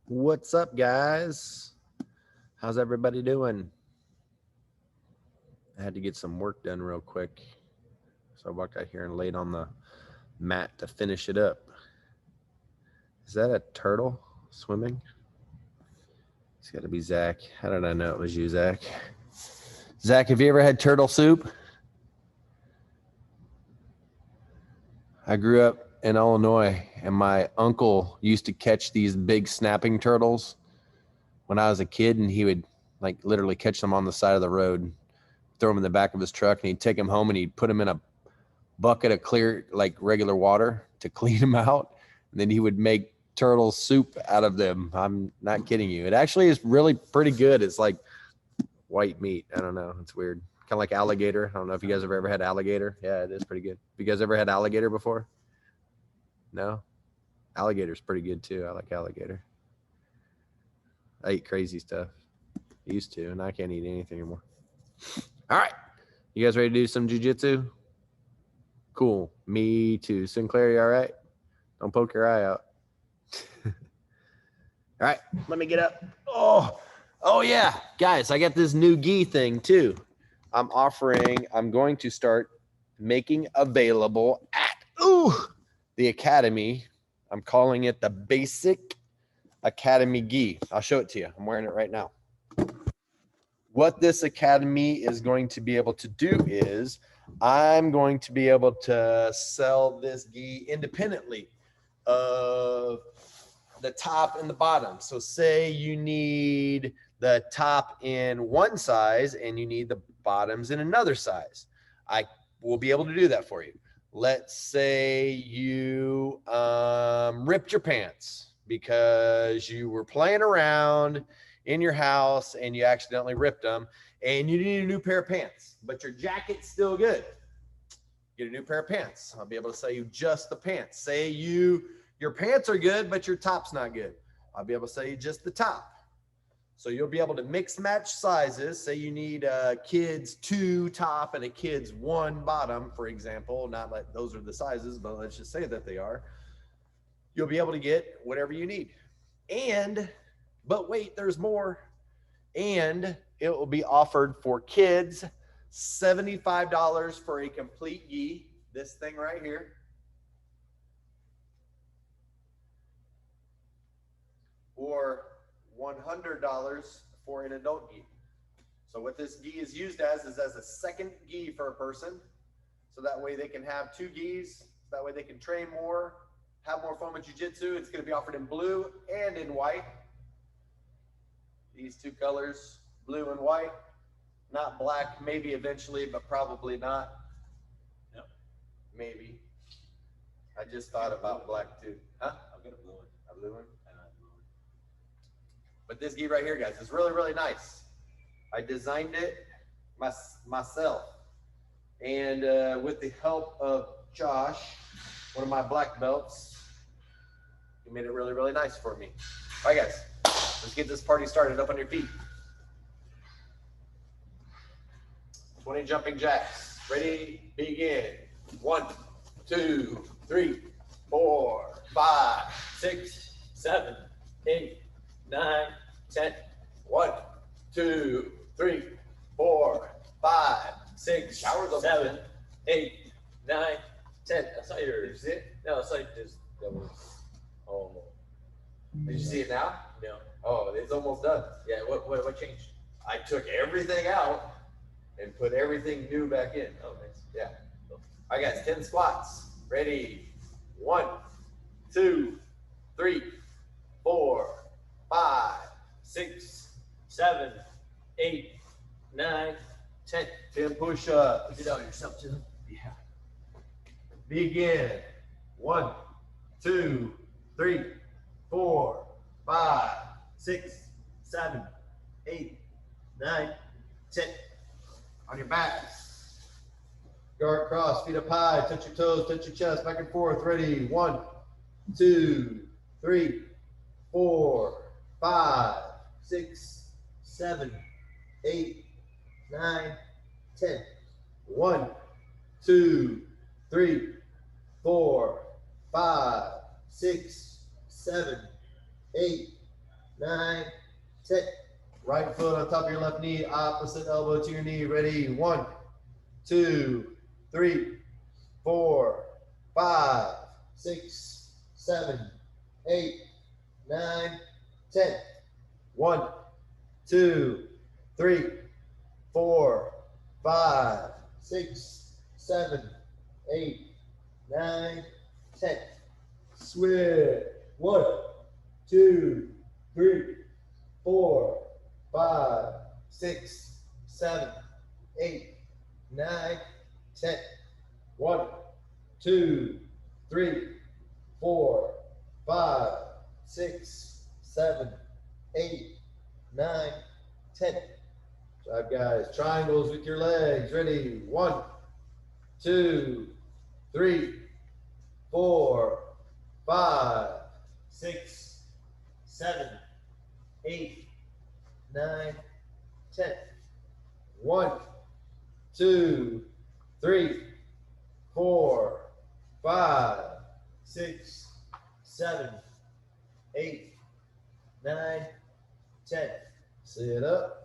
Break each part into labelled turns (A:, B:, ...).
A: What's up, guys? How's everybody doing? I had to get some work done real quick, so I walked out here and laid on the mat to finish it up. Is that a turtle swimming? It's got to be Zach. How did I know it was you, Zach? Zach, have you ever had turtle soup? I grew up in Illinois, and my uncle used to catch these big snapping turtles when I was a kid, and he would like literally catch them on the side of the road, throw them in the back of his truck, and he'd take them home and he'd put them in a bucket of clear, like regular water to clean them out. And then he would make turtle soup out of them. I'm not kidding you. It actually is really pretty good. It's like white meat. I don't know. It's weird. Kind of like alligator. I don't know if you guys have ever had alligator. Yeah, it is pretty good. Have you guys ever had alligator before? No? Alligator's pretty good too. I like alligator. I eat crazy stuff. I used to, and I can't eat anything anymore. All right. You guys ready to do some jiu-jitsu? Cool. Me too. Sinclair, you all right? Don't poke your eye out. All right. Let me get up. Oh yeah. Guys, I got this new gi thing too. I'm going to start making available at the Academy. I'm calling it the Basic Academy gi. I'll show it to you. I'm wearing it right now. What this Academy is going to be able to do is I'm going to be able to sell this gi independently of the top and the bottom. So say you need the top in one size and you need the bottoms in another size. I will be able to do that for you. Let's say you ripped your pants because you were playing around in your house and you accidentally ripped them and you need a new pair of pants, but your jacket's still good. Get a new pair of pants. I'll be able to sell you just the pants. Say your pants are good, but your top's not good. I'll be able to sell you just the top. So you'll be able to mix match sizes. Say you need a kid's 2 top and a kid's 1 bottom, for example. Not like those are the sizes, but let's just say that they are. You'll be able to get whatever you need. But wait, there's more. And it will be offered for kids, $75 for a complete gi. This thing right here. Or $100 for an adult gi. So what this gi is used as is as a second gi for a person. So that way they can have 2 gis. That way they can train more, have more fun with jiu-jitsu. It's going to be offered in blue and in white. These 2 colors, blue and white. Not black, maybe eventually, but probably not.
B: Yep.
A: Maybe. I just thought about black too. Huh?
B: I'll get a blue one.
A: A blue one? But this gi right here, guys, is really, really nice. I designed it myself. And with the help of Josh, one of my black belts, he made it really, really nice for me. All right, guys, let's get this party started. Up on your feet. 20 jumping jacks. Ready, begin. 1, 2, 3, 4, 5, 6, 7, 8, 9, 10. 1, 2, 3, 4, 5, 6, 7, 8, 9, 10. That's not yours. Is it?
B: No, it's like just that was. Oh.
A: Did you see it now?
B: No.
A: Oh, it's almost done.
B: Yeah. What changed?
A: I took everything out and put everything new back in.
B: Oh, nice.
A: Yeah. All right, guys, 10 squats. Ready? 1, 2, 3, 4, 5, 6,
B: 7, 8, 9, 10.
A: 10 push-ups.
B: Get out yourself too.
A: Yeah. Begin. 1, 2, 3, 4, 5, 6, 7, 8, 9, 10. On your backs. Guard cross, feet up high, touch your toes, touch your chest, back and forth. Ready? 1, 2, 3, 4, 5, 6, 7, 8, 9, 10. 1, 2, 3, 4, 5, 6, 7, 8,
C: 9, 10. Right foot on top of your left knee, opposite elbow to your knee. Ready? 1, 2, 3, 4, 5, 6, 7, 8, 9, 10. 1, 2, 3, 4, 5, 6, 7, 8, 9, 10. Switch. 1, 2, 3, 4, 5, 6, 7, 8, 9, 10. 1, 2, 3, 4, 5, 6, 7, 8, 9, 10. Drive, guys. Triangles with your legs. Ready? 1, 2, 3, 4, 5, 6, 7, 8, 9, 10. 1, 2, 3, 4, 5, 6, 7, 8, 9, 10. Sit up.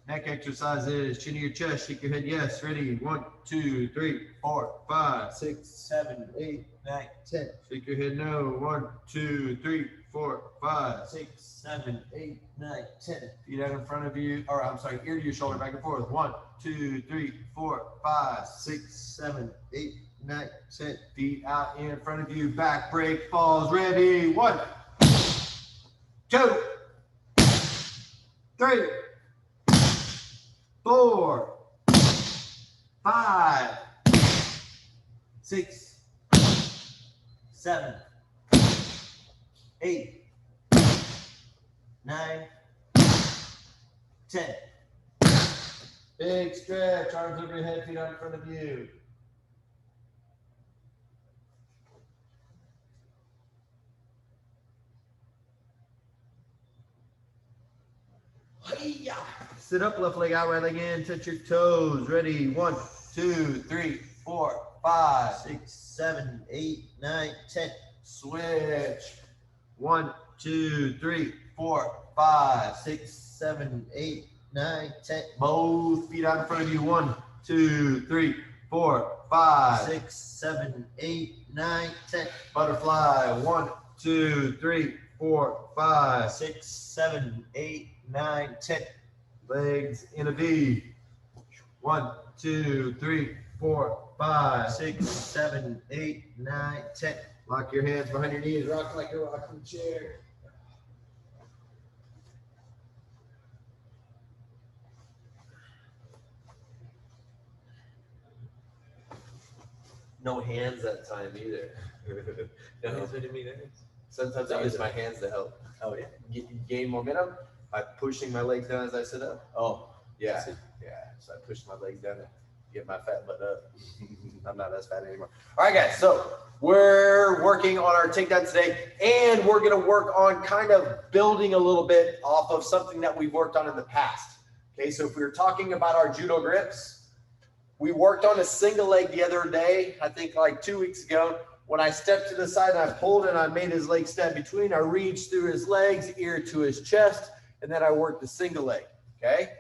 C: Neck exercises. Chin to your chest. Shake your head. Yes. Ready? 1, 2, 3, 4, 5, 6, 7, 8, 9, 10. Shake your head. No. 1, 2, 3, 4, 5, 6, 7, 8, 9, 10. Feet out in front of you. Or I'm sorry, ear to your shoulder. Back and forth. 1, 2, 3, 4, 5, 6, 7, 8, 9, 10. Feet out in front of you. Back break falls. Ready? 1, 2, 3, 4, 5, 6, 7, 8, 9, 10. Big stretch, arms over your head, feet out in front of you. Hi-ya. Sit up, left leg out, right leg in, touch your toes. Ready? 1, 2, 3, 4, 5, 6, 7, 8, 9, 10. Switch. 1, 2, 3, 4, 5, 6, 7, 8, 9, 10. Both feet out in front of you. 1, 2, 3, 4, 5, 6, 7, 8, 9, 10. Butterfly. 1, 2, 3, 4, 5, 6, 7, 8, 9, 10. Legs in a V. 1, 2, 3, 4, 5, 6, 7, 8, 9, 10. Lock your hands behind your knees. Rock like you're rocking the chair.
A: No hands that time either.
B: No hands with me there.
A: Sometimes I use my hands to help.
B: Oh yeah.
A: Gain momentum by pushing my legs down as I sit up.
B: Oh
A: Yeah, yeah. So I push my legs down and get my fat butt up. I'm not as fat anymore. All right, guys. So we're working on our takedown today, and we're going to work on kind of building a little bit off of something that we've worked on in the past. Okay, so if we were talking about our judo grips, we worked on a single leg the other day, I think like 2 weeks ago. When I stepped to the side and I pulled and I made his leg step between, I reached through his legs, ear to his chest, and then I worked the single leg. Okay.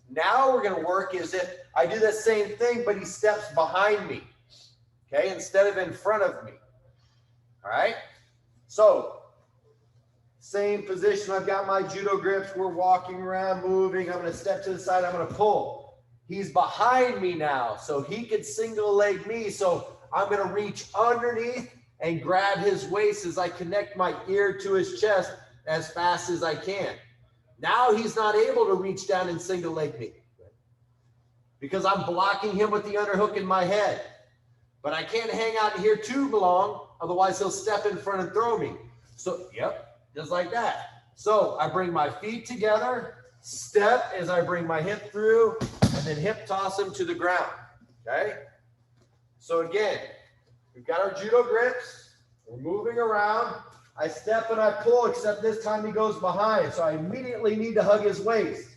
A: Now we're going to work as if I do the same thing, but he steps behind me, okay, instead of in front of me. All right. So same position. I've got my judo grips. We're walking around, moving. I'm going to step to the side. I'm going to pull. He's behind me now, so he could single leg me. So I'm going to reach underneath and grab his waist as I connect my ear to his chest as fast as I can. Now he's not able to reach down and single leg me because I'm blocking him with the underhook in my head. But I can't hang out here too long, otherwise he'll step in front and throw me. So, yep, just like that. So I bring my feet together, step as I bring my hip through, and then hip toss him to the ground, okay? So again, we've got our judo grips, we're moving around. I step and I pull, except this time he goes behind. So I immediately need to hug his waist.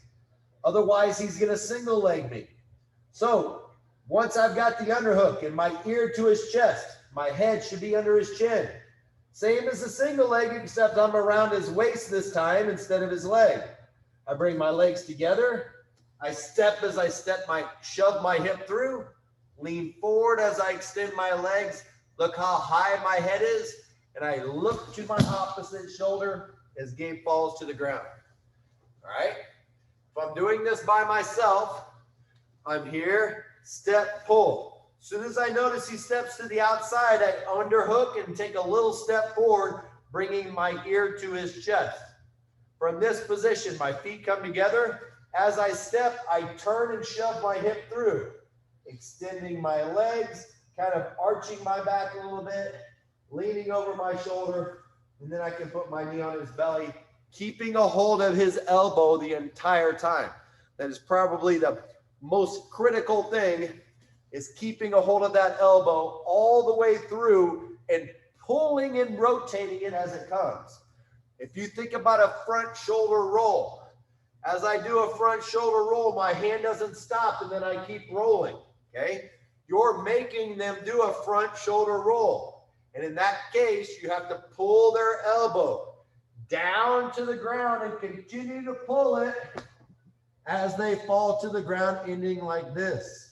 A: Otherwise, he's going to single leg me. So once I've got the underhook and my ear to his chest, my head should be under his chin.
C: Same as a single leg, except I'm around his waist this time instead of his leg. I bring my legs together. I step as I shove my hip through, lean forward as I extend my legs. Look how high my head is. And I look to my opposite shoulder as Gabe falls to the ground. All right. If I'm doing this by myself, I'm here, step, pull. As soon as I notice he steps to the outside, I underhook and take a little step forward, bringing my ear to his chest. From this position, my feet come together. As I step, I turn and shove my hip through, extending my legs, kind of arching my back a little bit, leaning over my shoulder, and then I can put my knee on his belly, keeping a hold of his elbow the entire time. That is probably the most critical thing, is keeping a hold of that elbow all the way through and pulling and rotating it as it comes. If you think about a front shoulder roll, as I do a front shoulder roll, my hand doesn't stop and then I keep rolling, okay? You're making them do a front shoulder roll. And in that case, you have to pull their elbow down to the ground and continue to pull it as they fall to the ground, ending like this.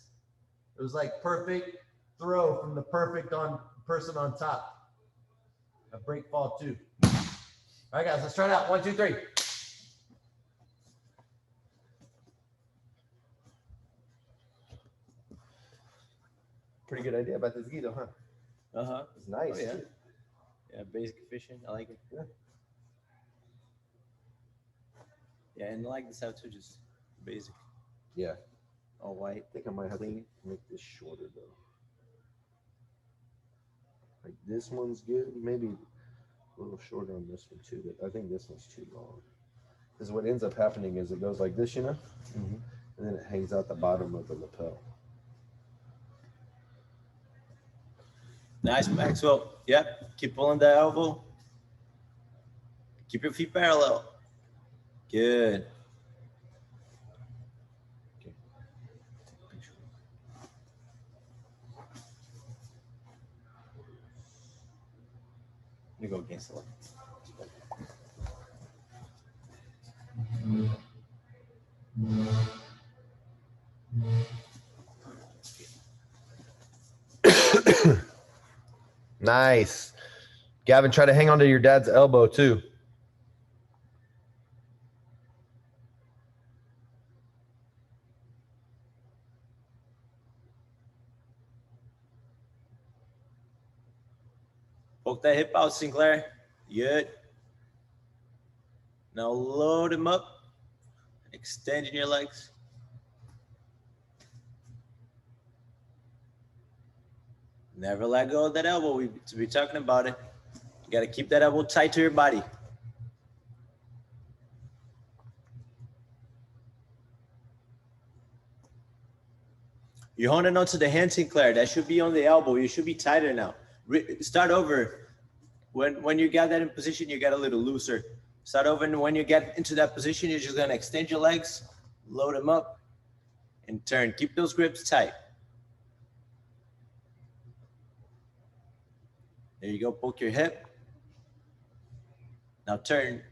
C: It was like perfect throw from the perfect person on top. A break fall too. All right, guys, let's try it out. 1, 2, 3. Pretty good idea about this guido, huh?
D: Uh-huh.
C: It's nice.
D: Oh, yeah.
C: Too.
D: Yeah, basic fishing. I like it.
C: Yeah.
D: Yeah, and I like this out too, just basic.
C: Yeah.
D: All white.
C: I think I might have to make this shorter though. Like this one's good. Maybe a little shorter on this one too, but I think this one's too long. Because what ends up happening is it goes like this, you know, and then it hangs out the bottom of the lapel.
D: Nice, Maxwell. Yep. Keep pulling the elbow. Keep your feet parallel. Good.
C: Okay.
D: You go against the light.
C: Nice. Gavin, try to hang on to your dad's elbow too.
D: Poke that hip out, Sinclair. Good. Now load him up. Extending your legs. Never let go of that elbow. We're talking about it. You got to keep that elbow tight to your body. You're holding on to the hand, Sinclair. That should be on the elbow. You should be tighter now. Start over. When you get that in position, you get a little looser. Start over, and when you get into that position, you're just going to extend your legs, load them up, and turn. Keep those grips tight. There you go. Poke your hip. Now turn.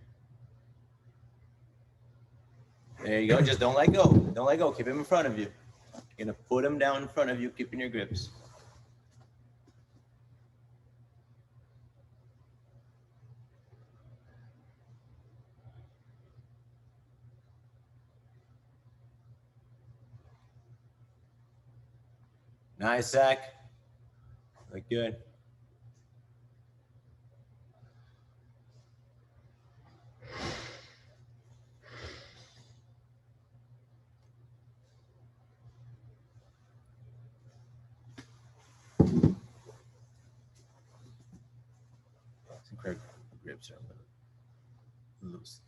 D: There you go. Just don't let go. Don't let go. Keep him in front of you. You're going to put him down in front of you, keeping your grips. Nice, Zach. Look good. Grips are a little loose.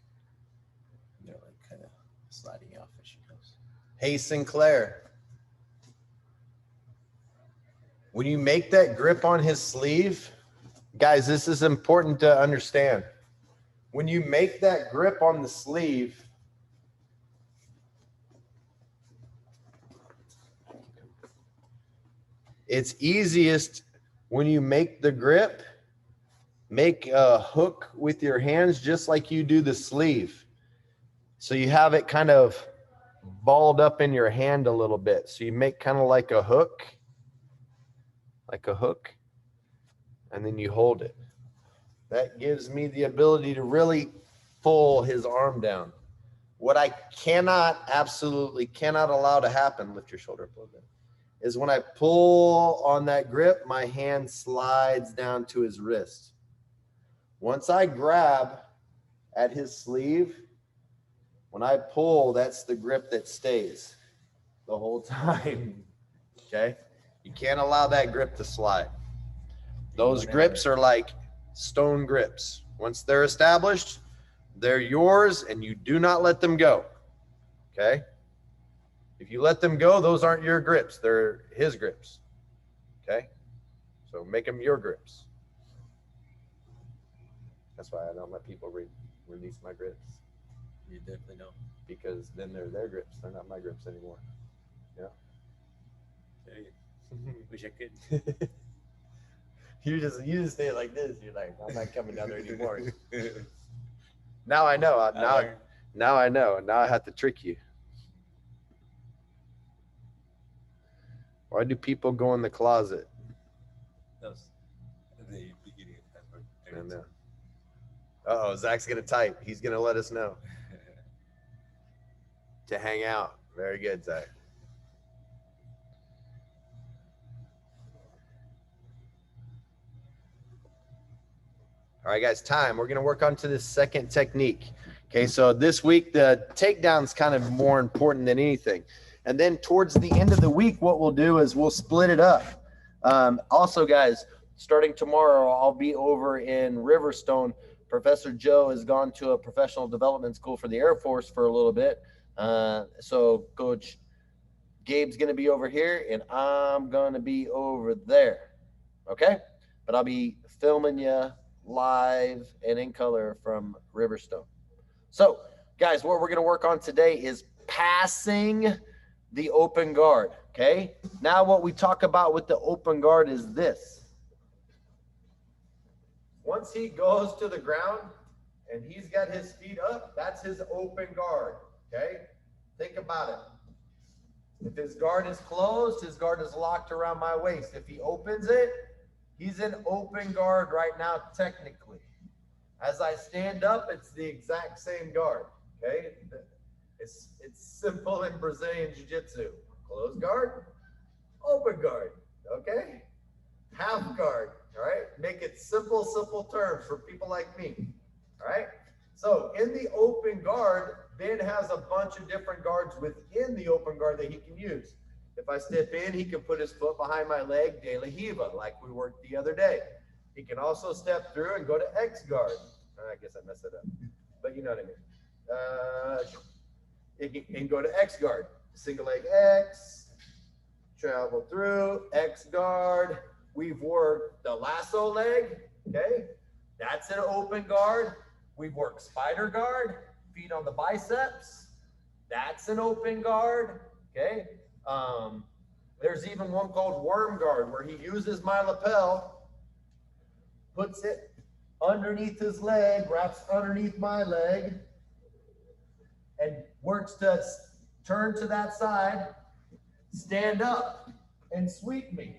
D: They're like kind of sliding off as she goes.
C: Hey, Sinclair. When you make that grip on his sleeve, guys, this is important to understand. When you make that grip on the sleeve, it's easiest when you make the grip
A: make a hook with your hands just like you do the sleeve. So you have it kind of balled up in your hand a little bit. So you make kind of like a hook, and then you hold it. That gives me the ability to really pull his arm down. What I absolutely cannot allow to happen, lift your shoulder up a little bit, is when I pull on that grip, my hand slides down to his wrist. Once I grab at his sleeve, when I pull, that's the grip that stays the whole time. Okay? You can't allow that grip to slide. Those grips are like stone grips. Once they're established, they're yours and you do not let them go. Okay? If you let them go, those aren't your grips. They're his grips. Okay? So make them your grips. That's why I don't let people release my grips.
D: You definitely don't.
A: Because then they're their grips. They're not my grips anymore. Yeah.
D: Wish I could.
A: You just stay like this. You're like, I'm not coming down there anymore. Now I know. Now I know. Now I have to trick you. Why do people go in the closet?
B: That's the beginning of that.
A: I know. Uh-oh, Zach's gonna type. He's gonna let us know. To hang out. Very good, Zach. All right, guys, time. We're going to work on to this second technique. Okay, so this week, the takedown's kind of more important than anything. And then towards the end of the week, what we'll do is we'll split it up. Also, guys, starting tomorrow, I'll be over in Riverstone. Professor Joe has gone to a professional development school for the Air Force for a little bit. So Coach Gabe's going to be over here, and I'm going to be over there. Okay? But I'll be filming you live and in color from Riverstone. So, guys, what we're going to work on today is passing the open guard, okay? Now what we talk about with the open guard is this. Once he goes to the ground and he's got his feet up, that's his open guard, okay? Think about it. If his guard is closed, his guard is locked around my waist. If he opens it, he's in open guard right now, technically. As I stand up, it's the exact same guard, okay? It's simple in Brazilian Jiu-Jitsu. Closed guard, open guard, okay? Half guard, all right? Make it simple terms for people like me, all right? So in the open guard, Ben has a bunch of different guards within the open guard that he can use. If I step in, he can put his foot behind my leg, de la Hiva, like we worked the other day. He can also step through and go to X guard. I guess I messed it up, but you know what I mean. He can go to X guard, single leg X, travel through, X guard. We've worked the lasso leg, okay? That's an open guard. We've worked spider guard, feet on the biceps. That's an open guard, okay? There's even one called worm guard where he uses my lapel, puts it underneath his leg, wraps underneath my leg, and works to turn to that side, stand up, and sweep me.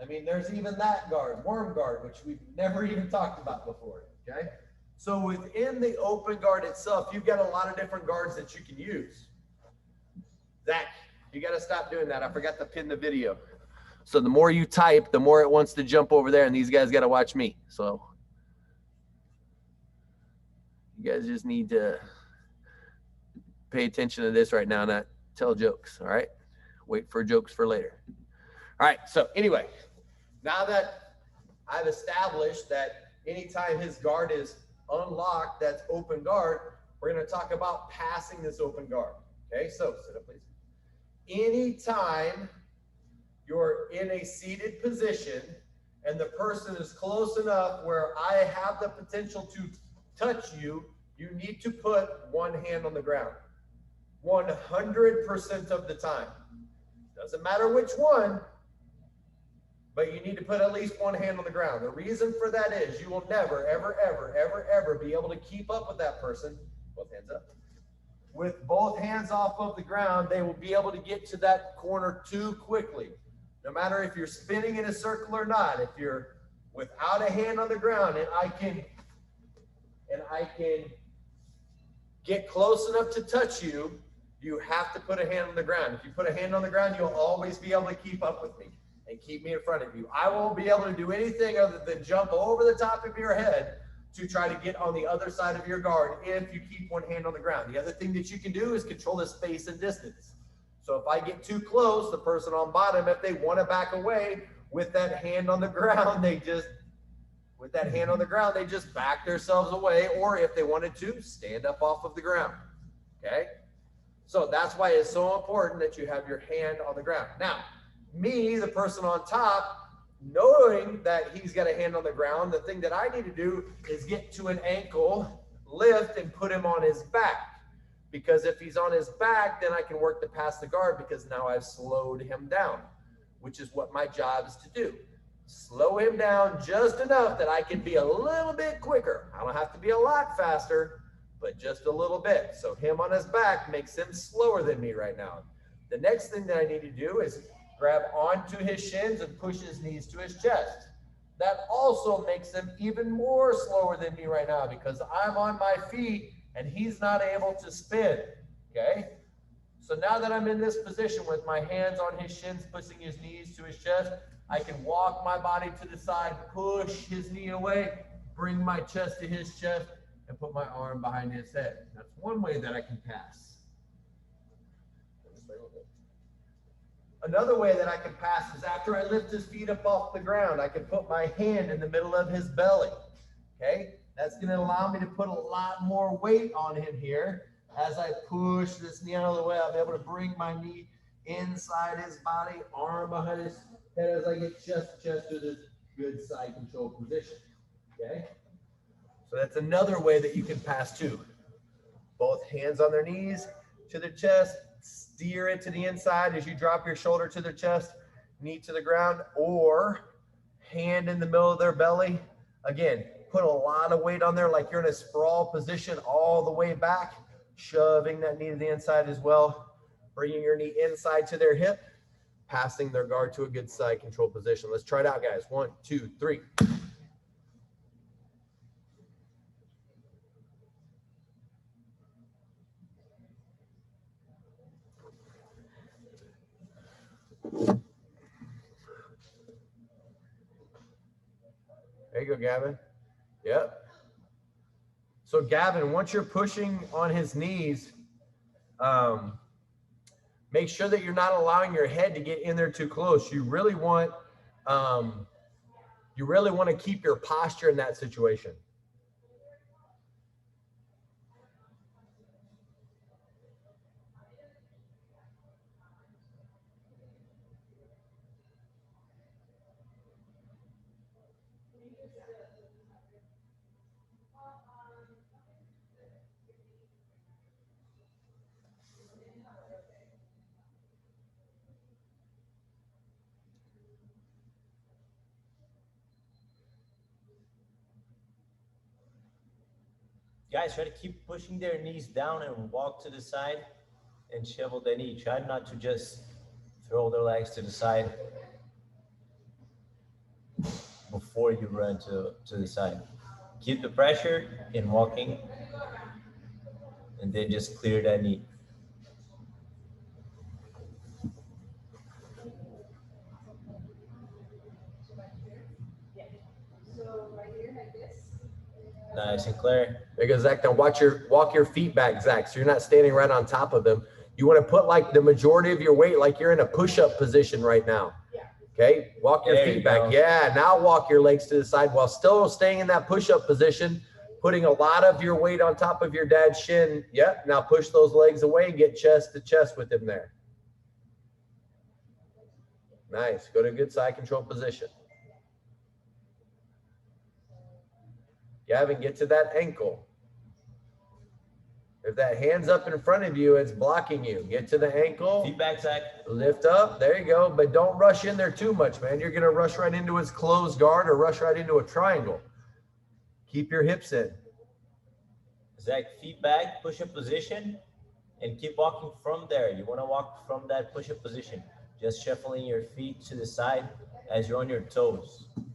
A: I mean, there's even that guard, worm guard, which we've never even talked about before, okay? So within the open guard itself, you've got a lot of different guards that you can use. Zach, you got to stop doing that. I forgot to pin the video. So the more you type, the more it wants to jump over there, and these guys got to watch me. So you guys just need to pay attention to this right now, not tell jokes, all right? Wait for jokes for later. All right, so anyway, now that I've established that anytime his guard is unlocked, that's open guard, we're going to talk about passing this open guard. Okay, so sit up, please. Anytime you're in a seated position and the person is close enough where I have the potential to touch you, you need to put one hand on the ground 100% of the time. Doesn't matter which one.
C: but you need to put at least one hand on the ground. The reason for that is you will never, ever, ever, ever, ever be able to keep up with that person. Both hands up. With both hands off of the ground, they will be able to get to that corner too quickly. No matter if you're spinning in a circle or not, if you're without a hand on the ground and I can get close enough to touch you, you have to put a hand on the ground. If you put a hand on the ground, you'll always be able to keep up with me and keep me in front of you. I won't be able to do anything other than jump over the top of your head to try to get on the other side of your guard if you keep one hand on the ground. The other thing that you can do is control the space and distance. So if I get too close, the person on bottom, if they want to back away with that hand on the ground, they just back themselves away, or if they wanted to, stand up off of the ground, okay? So that's why it's so important that you have your hand on the ground. Now, me, the person on top, knowing that he's got a hand on the ground, the thing that I need to do is get to an ankle, lift, and put him on his back. Because if he's on his back, then I can work to pass the guard because now I've slowed him down, which is what my job is to do. Slow him down just enough that I can be a little bit quicker. I don't have to be a lot faster, but just a little bit. So him on his back makes him slower than me right now. The next thing that I need to do is grab onto his shins and push his knees to his chest. That also makes him even more slower than me right now because I'm on my feet and he's not able to spin, okay? So now that I'm in this position with my hands on his shins, pushing his knees to his chest, I can walk my body to the side, push his knee away, bring my chest to his chest, and put my arm behind his head. That's one way that I can pass. Another way that I can pass is after I lift his feet up off the ground, I can put my hand in the middle of his belly, okay? That's gonna allow me to put a lot more weight on him here. As I push this knee out of the way, I'll be able to bring my knee inside his body, arm behind his head as I get chest to chest to this good side control position, okay? So that's another way that you can pass too. Both hands on their knees to their chest, steer it to the inside as you drop your shoulder to their chest, knee to the ground, or hand in the middle of their belly. Again, put a lot of weight on there like you're in a sprawl position all the way back, shoving that knee to the inside as well, bringing your knee inside to their hip, passing their guard to a good side control position. Let's try it out, guys. 1, 2, 3. There you go, Gavin. Yep. So Gavin, once you're pushing on his knees, make sure that you're not allowing your head to get in there too close. You really want to keep your posture in that situation.
D: Guys, try to keep pushing their knees down and walk to the side and shovel their knee. Try not to just throw their legs to the side before you run to the side. Keep the pressure in walking and then just clear that knee. Nice and clear.
C: There you go, Zach. Now walk your feet back, Zach, so you're not standing right on top of them. You want to put like the majority of your weight like you're in a push-up position right now. Okay, walk your feet back. Yeah, now walk your legs to the side while still staying in that push-up position, putting a lot of your weight on top of your dad's shin. Yep, now push those legs away and get chest to chest with him there. Nice, go to a good side control position. Gavin, get to that ankle.
A: If that hand's up in front of you, it's blocking you. Get to the ankle.
D: Feedback, Zach.
A: Lift up. There you go. But don't rush in there too much, man. You're going to rush right into his closed guard or rush right into a triangle. Keep your hips in.
D: Zach, feedback, push-up position, and keep walking from there. You want to walk from that push-up position. Just shuffling your feet to the side as you're on your toes. You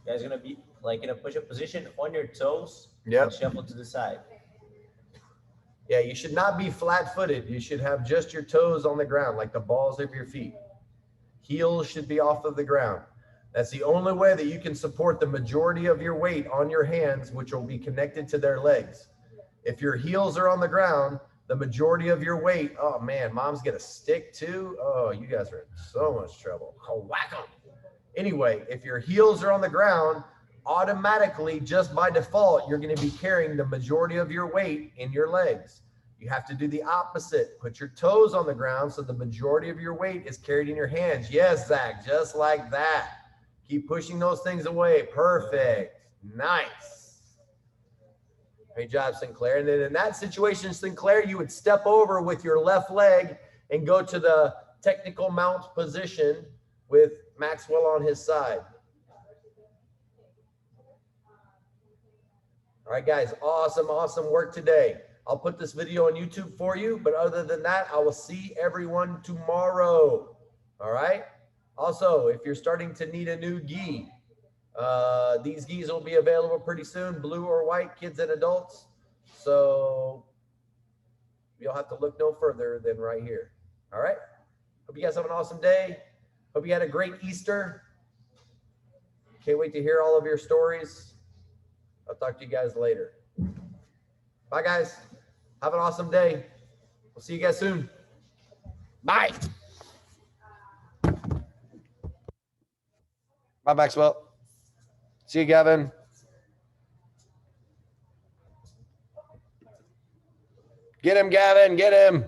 D: guys are going to be like in a push-up position on your toes.
A: Yep.
D: Shuffle to the side.
A: Yeah, you should not be flat-footed. You should have just your toes on the ground, like the balls of your feet. Heels should be off of the ground. That's the only way that you can support the majority of your weight on your hands, which will be connected to their legs. If your heels are on the ground, the majority of your weight, oh man, mom's gonna stick too. Oh, you guys are in so much trouble. Oh, whack 'em. Anyway, if your heels are on the ground, automatically, just by default, you're gonna be carrying the majority of your weight in your legs. You have to do the opposite. Put your toes on the ground so the majority of your weight is carried in your hands. Yes, Zach, just like that. Keep pushing those things away. Perfect. Nice. Great job, Sinclair. And then in that situation, Sinclair, you would step over with your left leg and go to the technical mount position with Maxwell on his side. All right, guys. Awesome, awesome work today. I'll put this video on YouTube for you. But other than that, I will see everyone tomorrow. All right. Also, if you're starting to need a new gi, these gis will be available pretty soon, blue or white, kids and adults. So you'll have to look no further than right here. All right. Hope you guys have an awesome day. Hope you had a great Easter. Can't wait to hear all of your stories. I'll talk to you guys later. Bye, guys. Have an awesome day. We'll see you guys soon. Bye. Bye, Maxwell. See you, Gavin. Get him, Gavin. Get him.